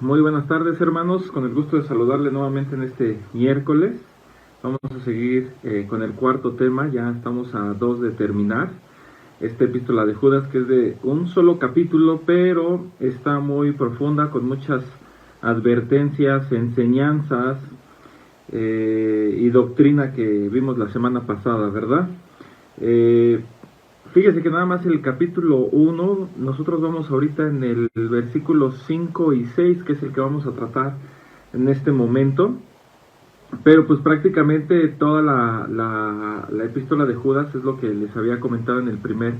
Muy buenas tardes, hermanos, con el gusto de saludarle nuevamente en este miércoles. Vamos a seguir con el cuarto tema, ya estamos a 2 de terminar esta epístola de Judas, que es de un solo capítulo, pero está muy profunda, con muchas advertencias, enseñanzas y doctrina que vimos la semana pasada, ¿verdad? Fíjese que nada más el capítulo 1, nosotros vamos ahorita en el versículo 5 y 6, que es el que vamos a tratar en este momento, pero pues prácticamente toda la epístola de Judas es lo que les había comentado en el primer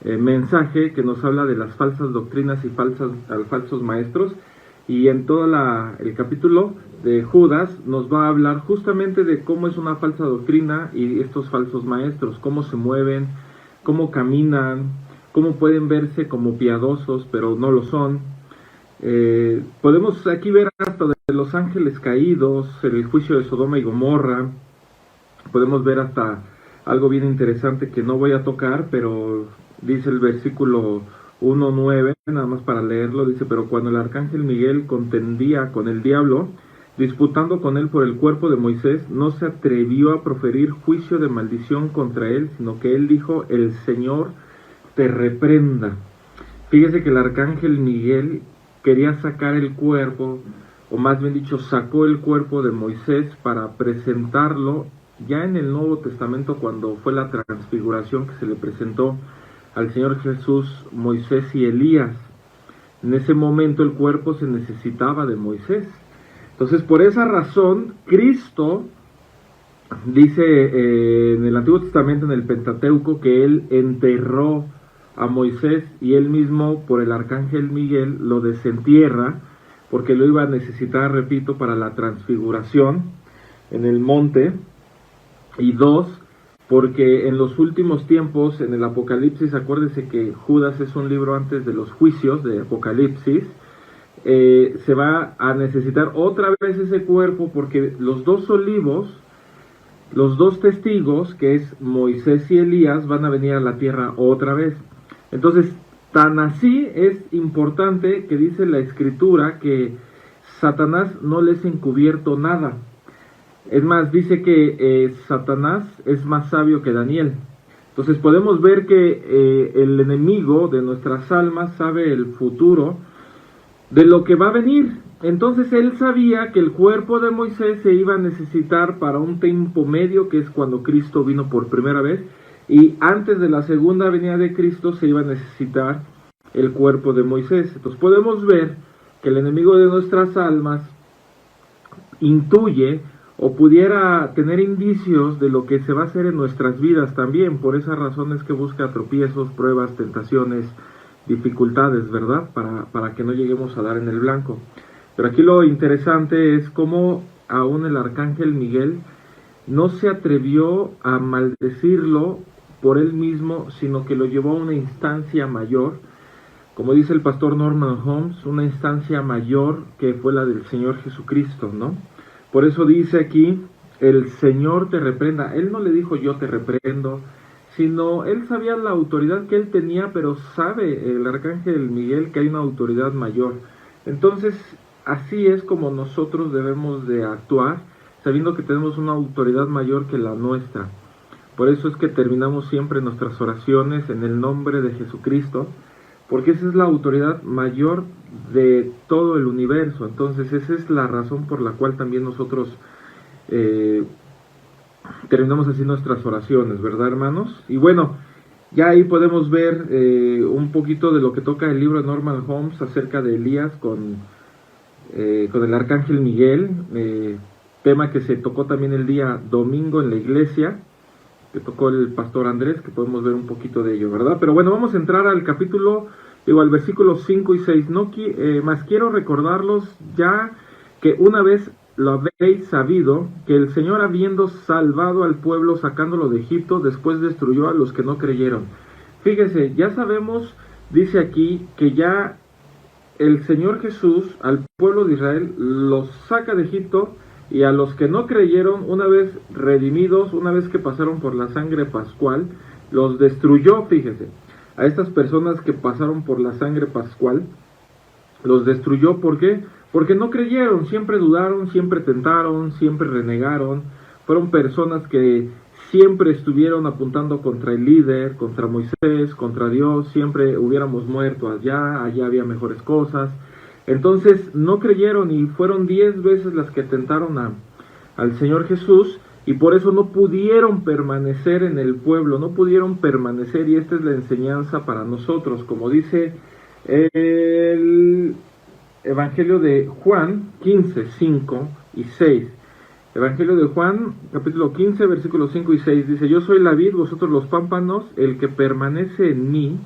mensaje, que nos habla de las falsas doctrinas y falsos maestros, y en todo el capítulo de Judas nos va a hablar justamente de cómo es una falsa doctrina y estos falsos maestros, cómo se mueven, cómo caminan, cómo pueden verse como piadosos, pero no lo son. Podemos aquí ver hasta de los ángeles caídos, el juicio de Sodoma y Gomorra. Podemos ver hasta algo bien interesante que no voy a tocar, pero dice el versículo 1:9, nada más para leerlo, dice: pero cuando el arcángel Miguel contendía con el diablo, disputando con él por el cuerpo de Moisés, no se atrevió a proferir juicio de maldición contra él, sino que él dijo: el Señor te reprenda. Fíjese que el arcángel Miguel quería sacar el cuerpo, o más bien dicho, sacó el cuerpo de Moisés para presentarlo ya en el Nuevo Testamento, cuando fue la transfiguración que se le presentó al Señor Jesús, Moisés y Elías. En ese momento el cuerpo se necesitaba de Moisés. Entonces, por esa razón, Cristo dice en el Antiguo Testamento, en el Pentateuco, que Él enterró a Moisés y Él mismo, por el arcángel Miguel, lo desentierra, porque lo iba a necesitar, repito, para la transfiguración en el monte. Y 2, porque en los últimos tiempos, en el Apocalipsis, acuérdese que Judas es un libro antes de los juicios de Apocalipsis, se va a necesitar otra vez ese cuerpo, porque los dos olivos, los dos testigos, que es Moisés y Elías, van a venir a la tierra otra vez. Entonces, tan así es importante que dice la Escritura que Satanás no les ha encubierto nada. Es más, dice que Satanás es más sabio que Daniel. Entonces podemos ver que el enemigo de nuestras almas sabe el futuro de lo que va a venir. Entonces él sabía que el cuerpo de Moisés se iba a necesitar para un tiempo medio, que es cuando Cristo vino por primera vez, y antes de la segunda venida de Cristo se iba a necesitar el cuerpo de Moisés. Entonces podemos ver que el enemigo de nuestras almas intuye o pudiera tener indicios de lo que se va a hacer en nuestras vidas también. Por esa razón es que busca tropiezos, pruebas, tentaciones, dificultades, ¿verdad? Para que no lleguemos a dar en el blanco. Pero aquí lo interesante es cómo aún el arcángel Miguel no se atrevió a maldecirlo por él mismo, sino que lo llevó a una instancia mayor, como dice el pastor Norman Holmes, una instancia mayor que fue la del Señor Jesucristo, ¿no? Por eso dice aquí: el Señor te reprenda. Él no le dijo yo te reprendo, sino él sabía la autoridad que él tenía, pero sabe el arcángel Miguel que hay una autoridad mayor. Entonces, así es como nosotros debemos de actuar, sabiendo que tenemos una autoridad mayor que la nuestra. Por eso es que terminamos siempre nuestras oraciones en el nombre de Jesucristo, porque esa es la autoridad mayor de todo el universo. Entonces esa es la razón por la cual también nosotros terminamos así nuestras oraciones, ¿verdad, hermanos? Y bueno, ya ahí podemos ver un poquito de lo que toca el libro de Norman Holmes acerca de Elías con el arcángel Miguel, tema que se tocó también el día domingo en la iglesia, que tocó el pastor Andrés, que podemos ver un poquito de ello, ¿verdad? Pero bueno, vamos a entrar al capítulo, al versículo 5 y 6. No, más quiero recordarlos ya que una vez lo habéis sabido, que el Señor, habiendo salvado al pueblo sacándolo de Egipto, después destruyó a los que no creyeron. Fíjese, ya sabemos, dice aquí, que ya el Señor Jesús al pueblo de Israel los saca de Egipto, y a los que no creyeron, una vez redimidos, una vez que pasaron por la sangre pascual, los destruyó. Fíjese, a estas personas que pasaron por la sangre pascual, Los destruyó, ¿por qué? Porque no creyeron, siempre dudaron, siempre tentaron, siempre renegaron. Fueron personas que siempre estuvieron apuntando contra el líder, contra Moisés, contra Dios. Siempre hubiéramos muerto allá había mejores cosas. Entonces no creyeron y fueron 10 veces las que tentaron al Señor Jesús, y por eso no pudieron permanecer en el pueblo, no pudieron permanecer, y esta es la enseñanza para nosotros, como dice el Evangelio de Juan 15, 5 y 6. Evangelio de Juan, capítulo 15, versículos 5 y 6, dice: yo soy la vid, vosotros los pámpanos, el que permanece en mí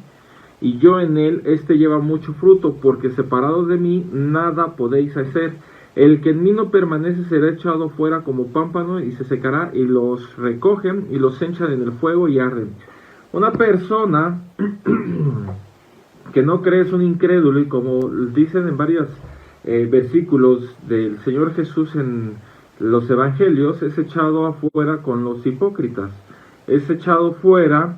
y yo en él, este lleva mucho fruto, porque separados de mí nada podéis hacer. El que en mí no permanece será echado fuera como pámpano y se secará, y los recogen y los echan en el fuego y arden. Una persona que no cree es un incrédulo, y como dicen en varios versículos del Señor Jesús en los evangelios, es echado afuera con los hipócritas, es echado fuera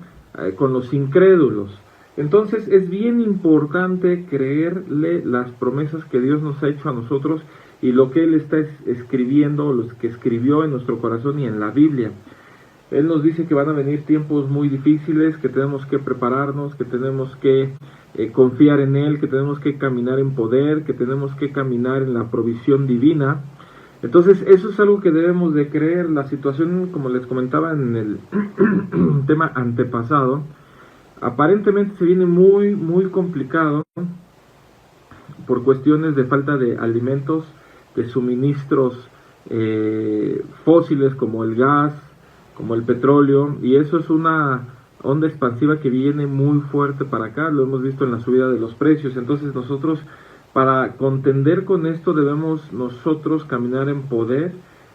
con los incrédulos. Entonces es bien importante creerle las promesas que Dios nos ha hecho a nosotros y lo que Él está escribiendo, los que escribió en nuestro corazón y en la Biblia. Él nos dice que van a venir tiempos muy difíciles, que tenemos que prepararnos, que tenemos que confiar en Él, que tenemos que caminar en poder, que tenemos que caminar en la provisión divina. Entonces eso es algo que debemos de creer. La situación, como les comentaba en el tema antepasado, aparentemente se viene muy, muy complicado por cuestiones de falta de alimentos, de suministros fósiles como el gas, como el petróleo, y eso es una onda expansiva que viene muy fuerte para acá. Lo hemos visto en la subida de los precios. Entonces nosotros, para contender con esto, debemos nosotros caminar en poder,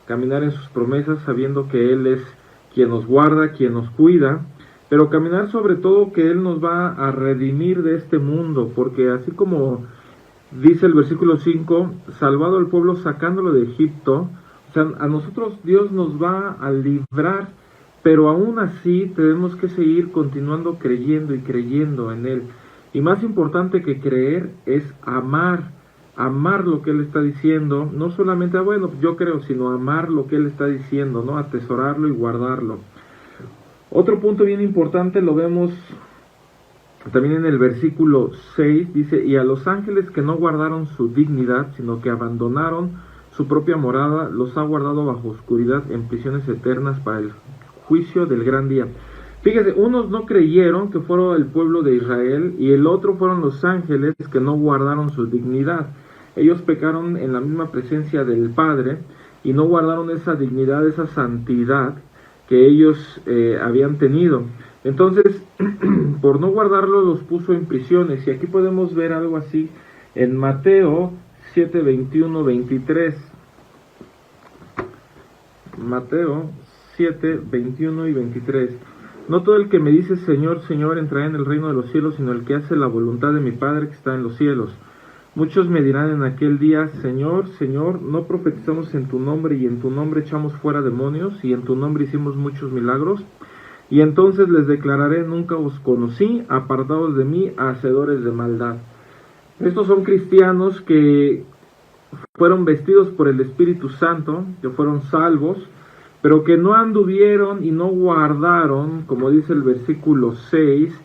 caminar en sus promesas, sabiendo que Él es quien nos guarda, quien nos cuida, pero caminar sobre todo que Él nos va a redimir de este mundo, porque así como dice el versículo 5, salvado al pueblo sacándolo de Egipto, o sea, a nosotros Dios nos va a librar, pero aún así tenemos que seguir continuando creyendo y creyendo en Él. Y más importante que creer es amar lo que Él está diciendo, no solamente, bueno, yo creo, sino amar lo que Él está diciendo, ¿no? Atesorarlo y guardarlo. Otro punto bien importante lo vemos también en el versículo 6, dice: y a los ángeles que no guardaron su dignidad, sino que abandonaron su propia morada, los ha guardado bajo oscuridad en prisiones eternas para el juicio del gran día. Fíjese, unos no creyeron, que fueron el pueblo de Israel, y el otro fueron los ángeles que no guardaron su dignidad. Ellos pecaron en la misma presencia del Padre y no guardaron esa dignidad, esa santidad que ellos habían tenido. Entonces, por no guardarlo, los puso en prisiones. Y aquí podemos ver algo así en Mateo 7, 21, 23. Mateo 7, 21 y 23. No todo el que me dice Señor, Señor entrará en el reino de los cielos, sino el que hace la voluntad de mi Padre que está en los cielos. Muchos me dirán en aquel día: Señor, Señor, ¿no profetizamos en tu nombre, y en tu nombre echamos fuera demonios, y en tu nombre hicimos muchos milagros? Y entonces les declararé: nunca os conocí, apartados de mí, hacedores de maldad. Estos son cristianos que fueron vestidos por el Espíritu Santo, que fueron salvos, pero que no anduvieron y no guardaron, como dice el versículo 6,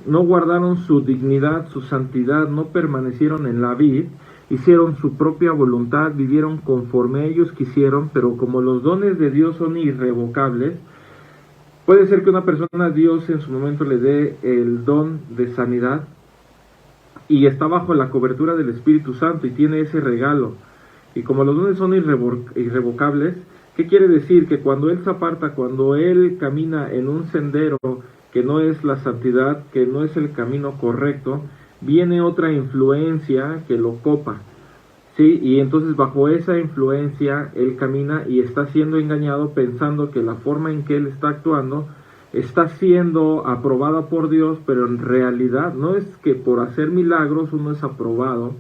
no guardaron su dignidad, su santidad, no permanecieron en la vid, hicieron su propia voluntad, vivieron conforme ellos quisieron. Pero como los dones de Dios son irrevocables, puede ser que una persona, Dios en su momento le dé el don de sanidad y está bajo la cobertura del Espíritu Santo y tiene ese regalo. Y como los dones son irrevocables, ¿qué quiere decir? Que cuando Él se aparta, cuando Él camina en un sendero que no es la santidad, que no es el camino correcto, viene otra influencia que lo copa, ¿sí? Y entonces bajo esa influencia Él camina y está siendo engañado, pensando que la forma en que Él está actuando está siendo aprobada por Dios, pero en realidad no es que por hacer milagros uno es aprobado,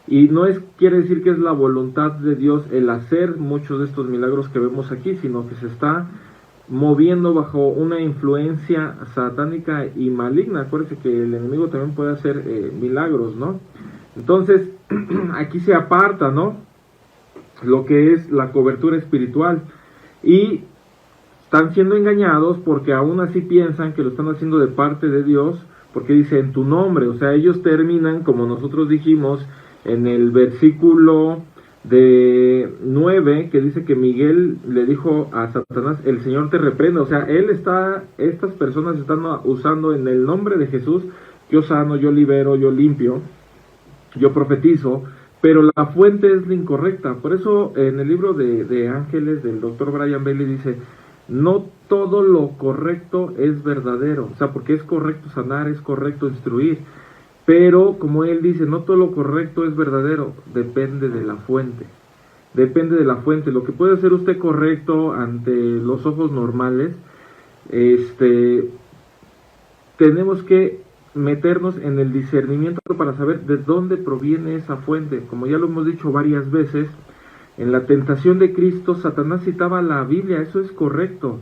y no quiere decir que es la voluntad de Dios el hacer muchos de estos milagros que vemos aquí, sino que se está moviendo bajo una influencia satánica y maligna. Acuérdense que el enemigo también puede hacer milagros, ¿no? Entonces, aquí se aparta, ¿no?, lo que es la cobertura espiritual, y están siendo engañados porque aún así piensan que lo están haciendo de parte de Dios, porque dice en tu nombre. O sea, ellos terminan, como nosotros dijimos en el versículo de 9, que dice que Miguel le dijo a Satanás, el Señor te reprenda. O sea, estas personas están usando en el nombre de Jesús, yo sano, yo libero, yo limpio, yo profetizo, pero la fuente es la incorrecta. Por eso en el libro de Ángeles del Dr. Brian Bailey dice, no todo lo correcto es verdadero. O sea, porque es correcto sanar, es correcto instruir, pero como él dice, no todo lo correcto es verdadero, depende de la fuente. Depende de la fuente. Lo que puede hacer usted correcto ante los ojos normales, tenemos que meternos en el discernimiento para saber de dónde proviene esa fuente. Como ya lo hemos dicho varias veces, en la tentación de Cristo, Satanás citaba la Biblia, eso es correcto,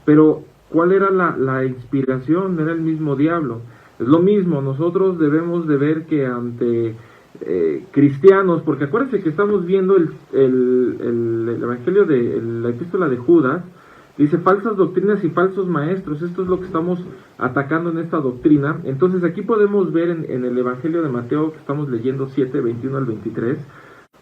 pero ¿cuál era la inspiración? Era el mismo diablo. Es lo mismo, nosotros debemos de ver que ante cristianos, porque acuérdense que estamos viendo el evangelio de la epístola de Judas, dice falsas doctrinas y falsos maestros. Esto es lo que estamos atacando en esta doctrina. Entonces aquí podemos ver en el evangelio de Mateo, que estamos leyendo 7, 21 al 23,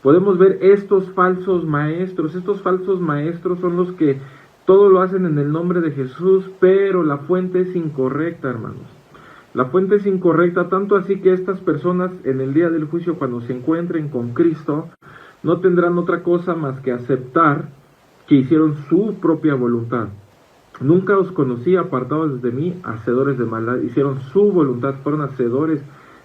podemos ver estos falsos maestros. Estos falsos maestros son los que todo lo hacen en el nombre de Jesús, pero la fuente es incorrecta, hermanos. La fuente es incorrecta, tanto así que estas personas en el día del juicio, cuando se encuentren con Cristo, no tendrán otra cosa más que aceptar que hicieron su propia voluntad. Nunca os conocí apartados de mí, hacedores de maldad. Hicieron su voluntad, fueron hacedores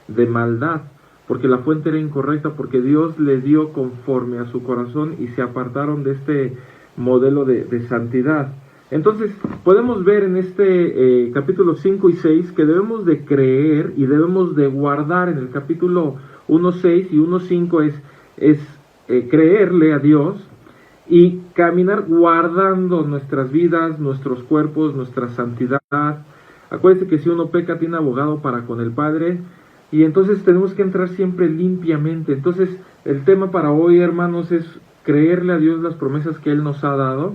de maldad, porque la fuente era incorrecta, porque Dios les dio conforme a su corazón y se apartaron de este modelo de santidad. Entonces, podemos ver en este capítulo 5 y 6 que debemos de creer y debemos de guardar. En el capítulo 1.6 y 1.5 es creerle a Dios y caminar guardando nuestras vidas, nuestros cuerpos, nuestra santidad. Acuérdense que si uno peca tiene abogado para con el Padre, y entonces tenemos que entrar siempre limpiamente. Entonces el tema para hoy, hermanos, es creerle a Dios las promesas que Él nos ha dado,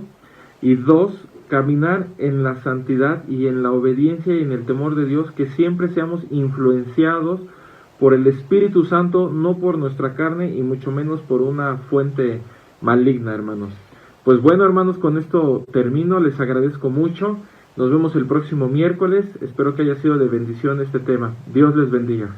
y 2, caminar en la santidad y en la obediencia y en el temor de Dios, que siempre seamos influenciados por el Espíritu Santo, no por nuestra carne y mucho menos por una fuente maligna, hermanos. Pues bueno, hermanos, con esto termino. Les agradezco mucho. Nos vemos el próximo miércoles. Espero que haya sido de bendición este tema. Dios les bendiga.